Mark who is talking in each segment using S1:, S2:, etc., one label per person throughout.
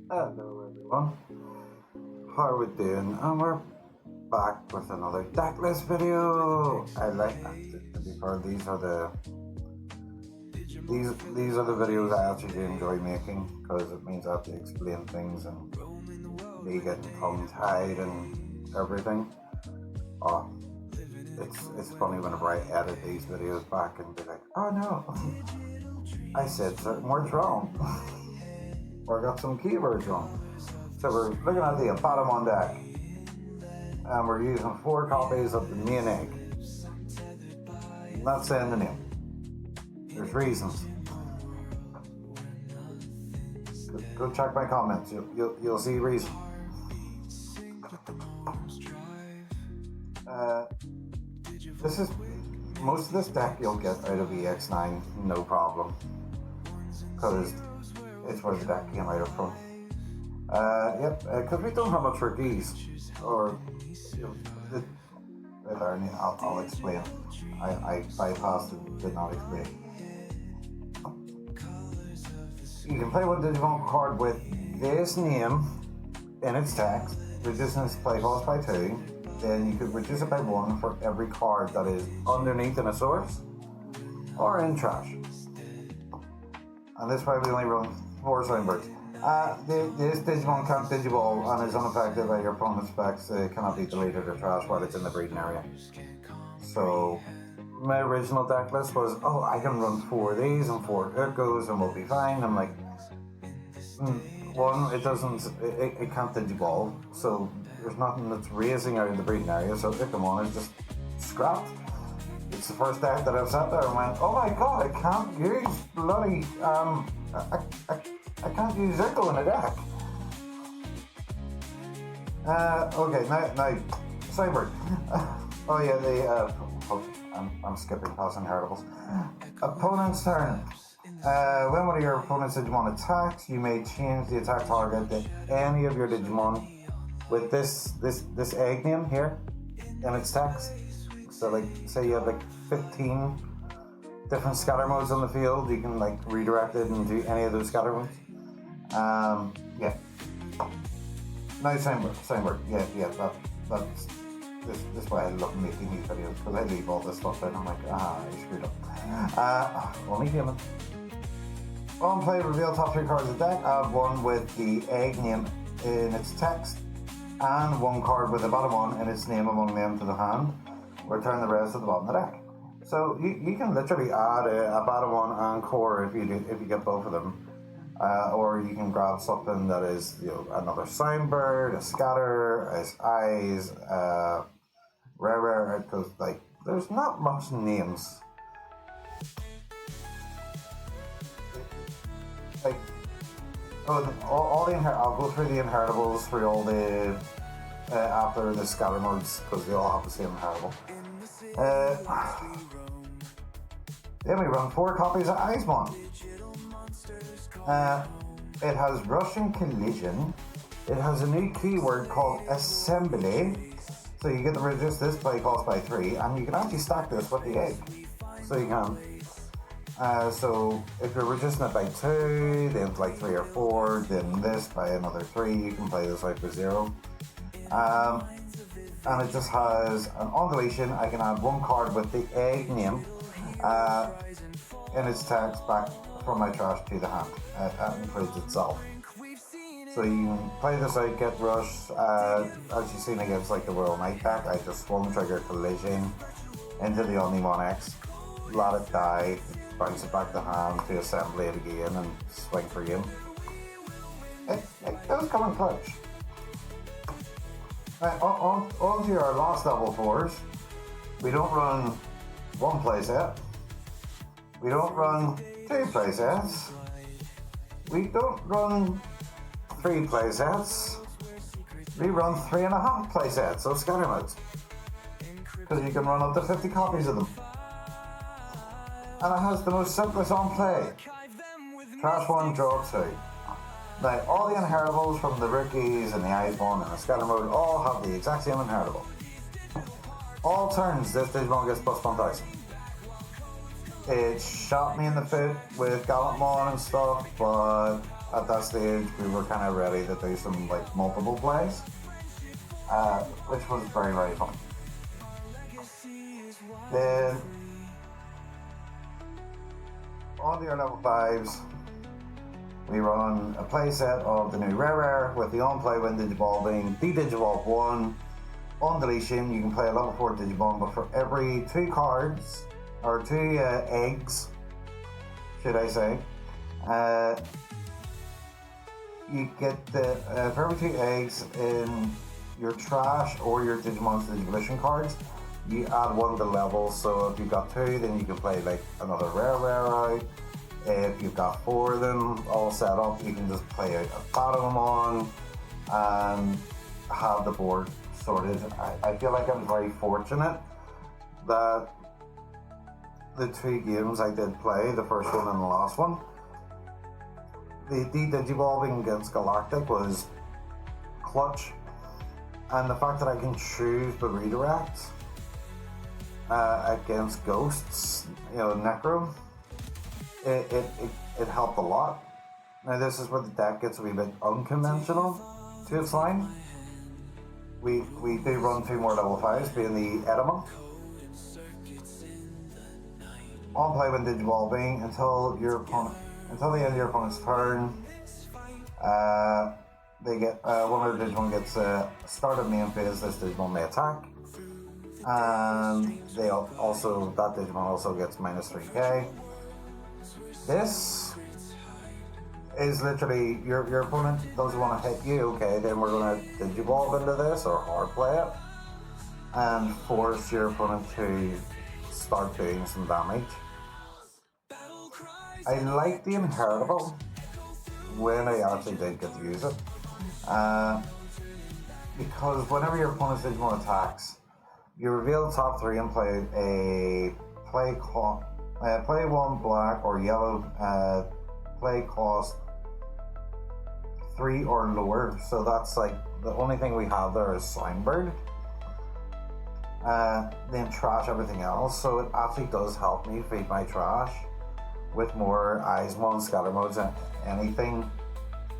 S1: Hello everyone, how are we doing? And we're back with another deck list video. I like that. To be fair, these are the videos I actually do enjoy making because it means I have to explain things and me getting tongue tied and everything. Oh, it's funny whenever I edit these videos back and be like, oh no, I said certain words wrong. Or got some keywords wrong. So we're looking at the Abbadomon deck, and we're using 4 copies of the main egg. I'm not saying the name. There's reasons. Go check my comments. You'll see reason. This is most of this deck you'll get out of EX9, no problem, because it's where the deck came out of from. Because we don't have much rookies, or I'll explain. I bypassed it, did not explain. You can play one Digimon card with this name in its text, reducing its play cost by 2. Then you could reduce it by 1 for every card that is underneath in a source or in trash. And this way we only run 4 Swinebirds. This Digimon can't Digiball and is unaffected by your opponent's specs. It cannot be deleted or trashed while it's in the breeding area. So my original deck list was, oh, I can run 4 of these and 4 Ukkos and we'll be fine. I'm like, one, it can't Digiball, so there's nothing that's raising out of the breeding area, so Abbadomon is just scrapped. It's the first deck that I've sat there and went, oh my god, I can't use bloody, I can't use Ukko in a deck. Okay, now, Cyber. Oh yeah, I'm skipping past inheritables. Opponent's turn. When one of your opponent's Digimon attacks, you may change the attack target to any of your Digimon with this egg name here in its text. So like, say you have like 15 different scatter modes on the field, you can like redirect it into any of those scatter modes. Yeah. No, same word. Yeah, that's this way I love making these videos, because I leave all this stuff in. I'm like, I screwed up. Only human. On play, reveal top 3 cards of the deck. I have one with the egg name in its text, and 1 card with Abbadomon in its name among them to the hand. Return the rest at the bottom of the deck. So you can literally add a Abbadomon and core if you get both of them. Or you can grab something that is, another Soundbird, a Scatter, as Eyes, Rare, because like there's not much names. Like, all the I'll go through the inheritables through all the after the scatter modes, because they all have the same inheritable. Then we run 4 copies of Eismon. It has Russian Collision. It has a new keyword called Assembly. So you get to reduce this play cost by 3, and you can actually stack this with the egg. So you can. So if you're reducing it by 2, then like 3 or 4, then this by another 3, you can play this out for 0. And it just has an on deletion. I can add 1 card with the egg name in its text back from my trash to the hand. That includes itself. So you can play this out, get rush. As you've seen against like the Royal Knight deck, I just one trigger collision into the Omnimon X, let it die, bounce it back to hand to assembly it again and swing for game. It does come in clutch. On to our last level 4s. We don't run 1 playset. We don't run 2 playsets. We don't run 3 playsets. We run 3.5 playsets, so scatter modes. Because you can run up to 50 copies of them. And it has the most simplest on play. Trash 1, draw 2. Now, all the inheritables from the rookies and the Eismon and the scatter mode all have the exact same inheritable. All turns, this Digimon gets plus 1000. It shot me in the foot with Gallantmon and stuff, but at that stage we were kind of ready to do some like multiple plays, which was very, very fun. Then on to your level 5s, we run a play set of the new Rare with the on-play when Digivolving, de-Digivolve 1. On deletion, you can play a level 4 Digimon, but for every 2 cards, or 2 eggs, should I say, you get for every 2 eggs in your trash or your Digimon's Digivolution cards, you add 1 to level. So if you've got 2, then you can play like another Rare out. If you've got 4 of them all set up, you can just play out Abbadomon and have the board sorted. I feel like I'm very fortunate that the 2 games I did play, the first one and the last one, the de-Digivolving against Galactic was clutch, and the fact that I can choose the redirect against Ghosts, Necro, it helped a lot. Now this is where the deck gets a wee bit unconventional to its line. We do run 2 more level 5s, being the Abbadomon. On play when Digivolving until the end of your opponent's turn. They get one of the Digimon gets start of main phase. This Digimon may attack, and that Digimon also gets minus 3k. This is literally your opponent doesn't want to hit you. Okay, then we're going to Digivolve into this or hard play it and force your opponent to start doing some damage. I like the inheritable when I actually did get to use it, because whenever your opponent's Digimon attacks, you reveal the top 3 and play 1 black or yellow, play cost 3 or lower. So that's like the only thing we have there is Slimebird. Then trash everything else. So it actually does help me feed my trash with more Eyesmon, Scatter Modes, and anything.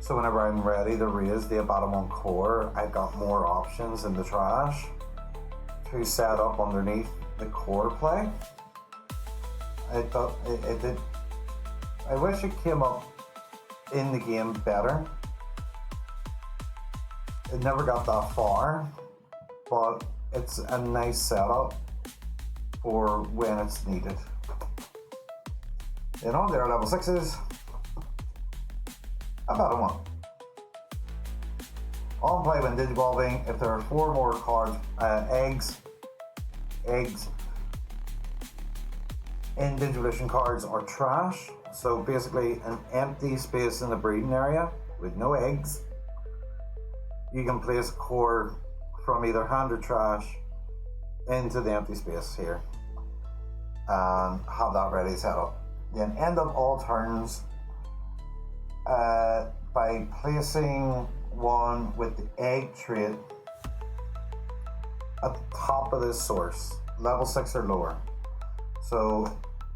S1: So whenever I'm ready to raise the Abbadomon core, I've got more options in the trash to set up underneath the core play. It did. I wish it came up in the game better. It never got that far, but it's a nice setup for when it's needed. Then on there, level 6s, Abbadomon. On play when Digivolving, if there are 4 more cards, eggs in Digivolution cards are trash. So basically an empty space in the breeding area with no eggs. You can place a core from either hand or trash into the empty space here and have that ready set up. Then end up all turns by placing 1 with the egg trait at the top of this source, level 6 or lower. So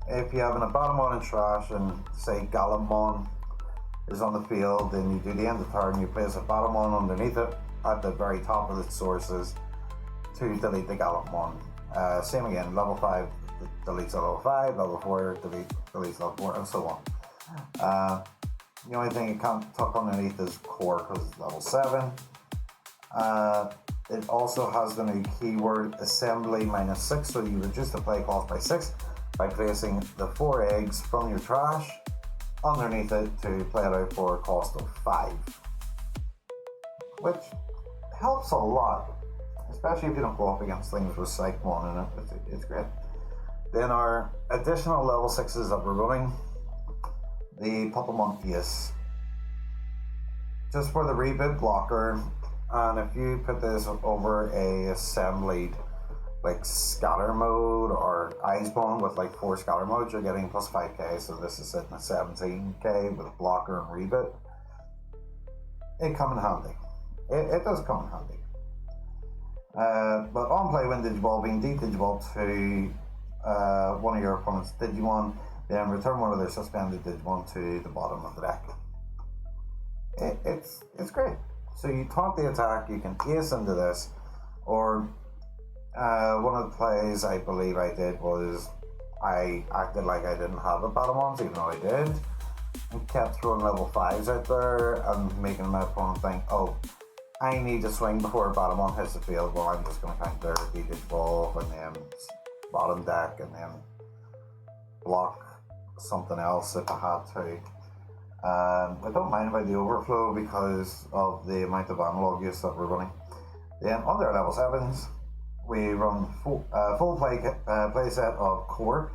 S1: if you have an Abbadomon in trash and say Gallimon is on the field, then you do the end of turn, you place a Abbadomon underneath it at the very top of the sources to delete the Gallimon. Same again, level 5 deletes level 5, level 4 deletes level 4, and so on. The only thing you can't tuck underneath is core because it's level 7. It also has the new keyword assembly -6, so you reduce the play cost by 6 by placing the 4 eggs from your trash underneath it to play it out for a cost of 5, which helps a lot, especially if you don't go up against things with Cyclone in it. It's great. Then our additional level 6s that we're running, the Abbadomon Ace, just for the reboot blocker. And if you put this over a assembled like scatter mode or Eyesmon with like 4 scatter modes, you're getting plus 5k. So this is sitting at 17k with a blocker and reboot. It come in handy. It does come in handy. But on play when Digivolving, de-Digivolve to one of your opponent's Digimon, then return one of their suspended Digimon to the bottom of the deck. It's great. So you taunt the attack, you can ace into this, or one of the plays I believe I did was I acted like I didn't have Abbadomons, even though I did, and kept throwing level 5s out there and making my opponent think, oh, I need to swing before Abbadomon hits the field. Well, I'm just going to counter the Digivolve and then bottom deck and then block something else if I had to. I don't mind about the overflow because of the amount of analog use that we're running. Then under level 7s, we run full play set of core.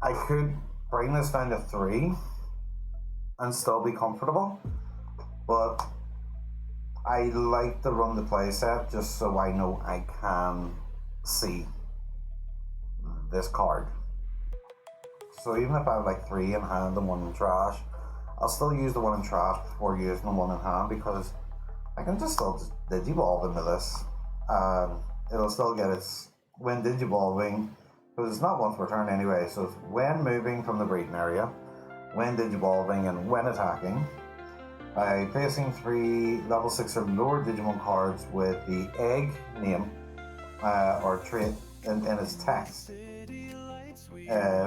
S1: I could bring this down to 3 and still be comfortable, but I like to run the play set just so I know I can see this card. So even if I have like 3 in hand and 1 in trash, I'll still use the 1 in trash before using the 1 in hand because I can just still digivolve into this. It'll still get its when digivolving, because it's not once per turn anyway, so it's when moving from the breeding area, when digivolving, and when attacking. By placing 3 level 6 or lower Digimon cards with the egg name or trait in its text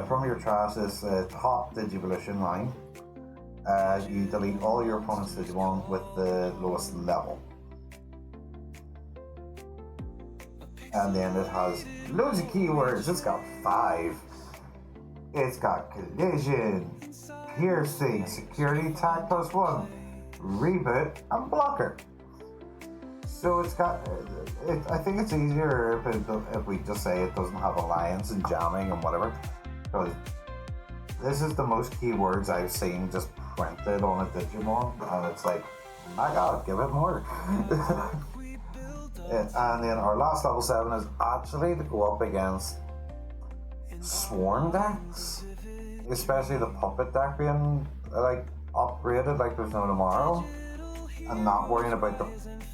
S1: from your trash's top Digivolution line, you delete all your opponent's Digimon with the lowest level. And then it has loads of keywords. It's got 5. It's got collision, piercing, security attack +1, reboot, and blocker. So it's got. I think it's easier if we just say it doesn't have alliance and jamming and whatever, because this is the most keywords I've seen just printed on a Digimon, and it's like, my God, give it more. And then our last level 7 is actually to go up against swarm decks, especially the puppet deck being like upgraded like there's no tomorrow, and not worrying about the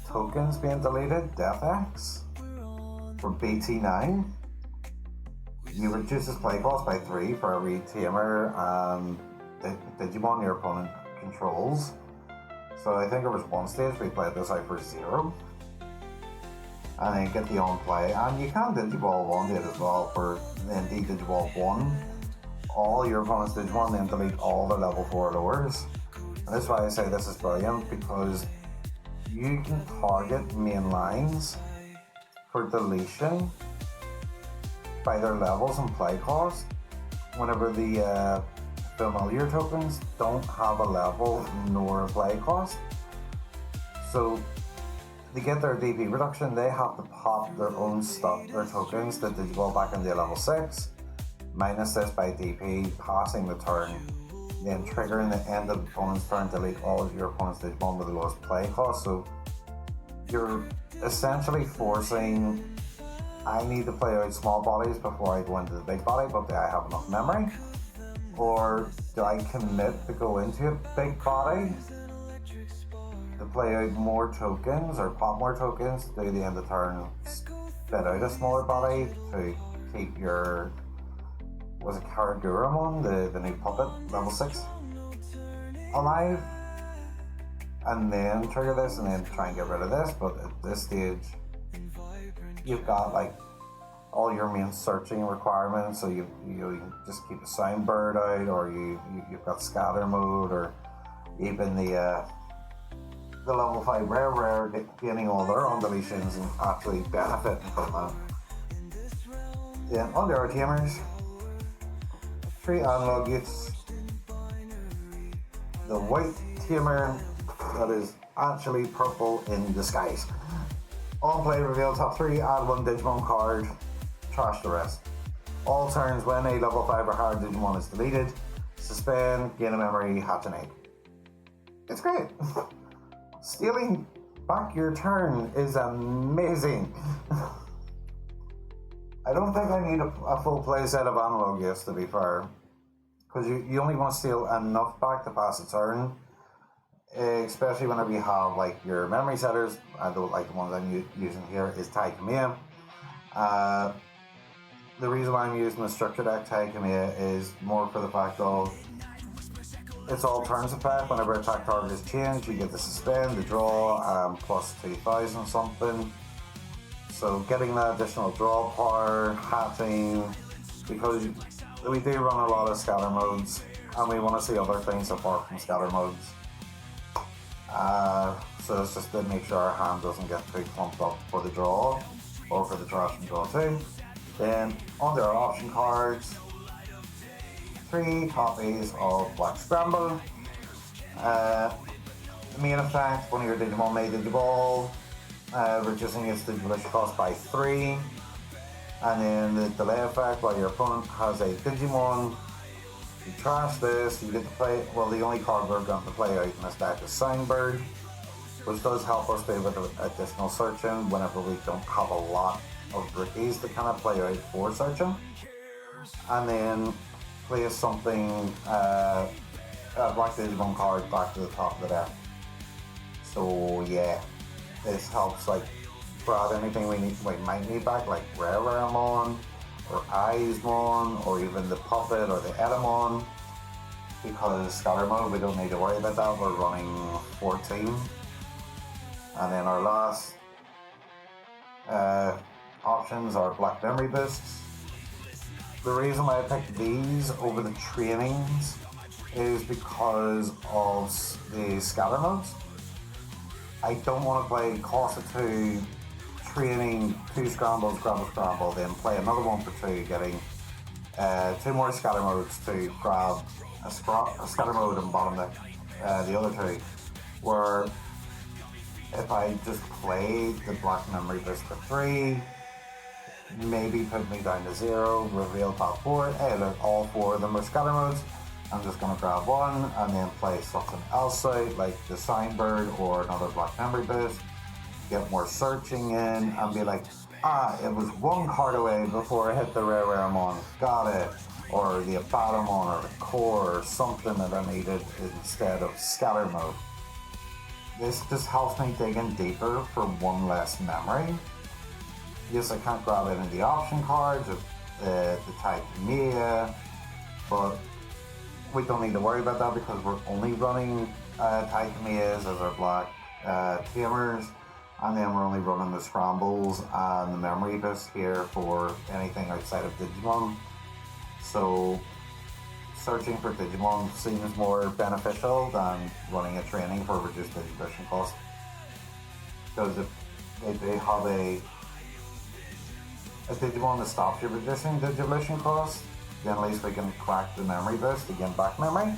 S1: tokens being deleted. Death X for BT9. You reduce his play cost by 3 for every tamer and Digimon your opponent controls. So I think there was one stage we played this out for 0. And then get the on play, and you can Digivolve onto it as well for then Digivolve 1 all your opponent's Digimon, then delete all the level 4 lowers. And that's why I say this is brilliant, because you can target main lines for deletion by their levels and play cost whenever the familiar tokens don't have a level nor a play cost. So to get their DP reduction, they have to pop their own stuff, their tokens that Digivolve back into level 6, minus this by DP, passing the turn, then triggering the end of the opponent's turn, delete all of your opponent's Digimon with the lowest play cost. So you're essentially forcing, I need to play out small bodies before I go into the big body, but do I have enough memory? Or do I commit to go into a big body to play out more tokens or pop more tokens to the end of turn, spit out a smaller body to keep your, was it Karaguramon, the new puppet, level 6, alive, and then trigger this and then try and get rid of this. But at this stage you've got like all your main searching requirements, so you just keep the sound bird out, or you've got scatter mode, or even the level 5 rare gaining all their own deletions and actually benefiting from that. Then under our tamers, 3 analog youths. The white tamer that is actually purple in disguise. On play, reveal top 3, add 1 Digimon card, trash the rest. All turns when a level 5 or higher Digimon is deleted, suspend, gain a memory, hatch an egg. It's great. Stealing back your turn is amazing. I don't think I need a full play set of analog gifts, to be fair, because you only want to steal enough back to pass a turn, especially whenever you have like your memory setters. I don't like the ones I'm using here is Tai Kamiya. The reason why I'm using the structure deck Tai Kamiya is more for the fact of It's all turns effect. Whenever attack target is changed, you get the suspend, the draw, plus 2000 something. So getting that additional draw power, hatching, because we do run a lot of scatter modes, and we want to see other things apart from scatter modes. So it's just to make sure our hand doesn't get too clumped up for the draw, or for the trash and draw too. Then under our option cards, 3 copies of Black Scramble. The main effect, one of your Digimon may Digivolve, reducing its Digivolution cost by 3. And then the delay effect, while your opponent has a Digimon, you trash this, you get to play, well, the only card we're going to play out in this deck is Songbird, which does help us do with additional searching whenever we don't have a lot of rookies to kind of play out for searching. And then place something, a Black Digimon card back to the top of the deck. So yeah, this helps like grab anything we might need back, like Rareramon, or Eismon, or even the Puppet or the Edamon, because scatter mode we don't need to worry about that, we're running 14. And then our last options are Black Memory Boosts. The reason why I picked these over the trainings is because of the scatter modes. I don't want to play cost of 2 training, 2 scrambles, scramble, then play another one for 2, getting 2 more scatter modes to grab a scatter mode and bottom the other 2. Where if I just play the Black Memory Boost for 3, maybe put me down to 0, reveal top 4, hey look, all 4 of them are scatter modes. I'm just going to grab one and then play something else out, like the Songbird or another Black Memory Boost, get more searching in, and be like, it was 1 card away before I hit the Rareramon, got it, or the Abbadomon or the Core or something that I needed instead of scatter mode. This just helps me dig in deeper for 1 less memory. Yes, I can't grab any of the option cards of the Taikamiya, but we don't need to worry about that because we're only running Taikamiyas as our black tamers, and then we're only running the scrambles and the memory boost here for anything outside of Digimon. So searching for Digimon seems more beneficial than running a training for reduced Digivolution cost. Because if they have a Digimon that stops your reducing Digivolution cost, then at least we can crack the memory boost to gain back memory.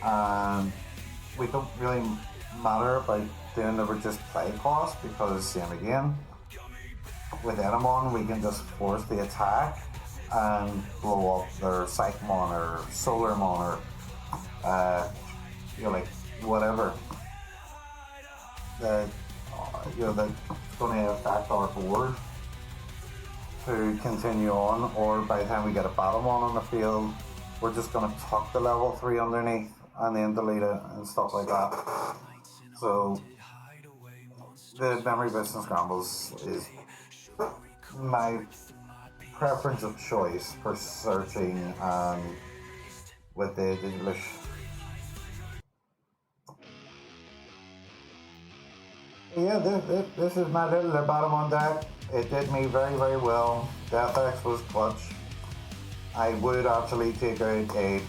S1: And we don't really matter about doing the reduced play cost, because same again, with Edamon we can just force the attack and blow up their Psychmon or Solarmon or like whatever. That's going to affect our board to continue on, or by the time we get a Abbadomon on the field, we're just going to tuck the level 3 underneath and then delete it and stuff like that. So the memory boost and scrambles is my preference of choice for searching with the Digivolution. Yeah, this is my little Abbadomon deck. It did me very, very well. Death X was clutch. I would actually take out a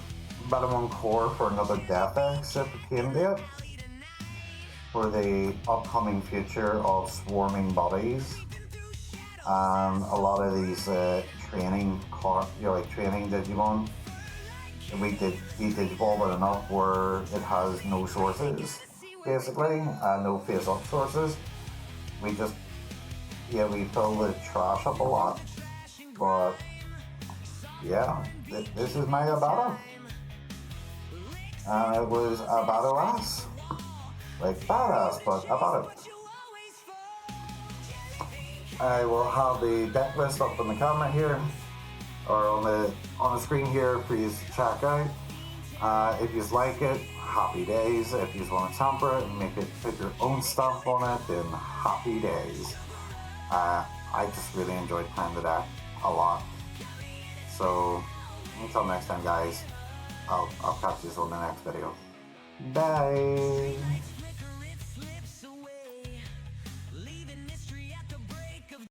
S1: Abbadomon Core for another Death X if it came to it, for the upcoming future of swarming bodies. A lot of these training Digimon, we Digivolve it enough where it has no sources, basically, no face-up sources. We fill the trash up a lot, but yeah, this is my Abbadomon. And it was a badass. Like badass, but Abbadomon. I will have the deck list up on the camera here, or on the screen here for you to check out. If you like it, happy days. If you want to tamper it and put your own stuff on it, then happy days. I just really enjoyed playing the deck a lot. So until next time, guys, I'll catch you on the next video. Bye.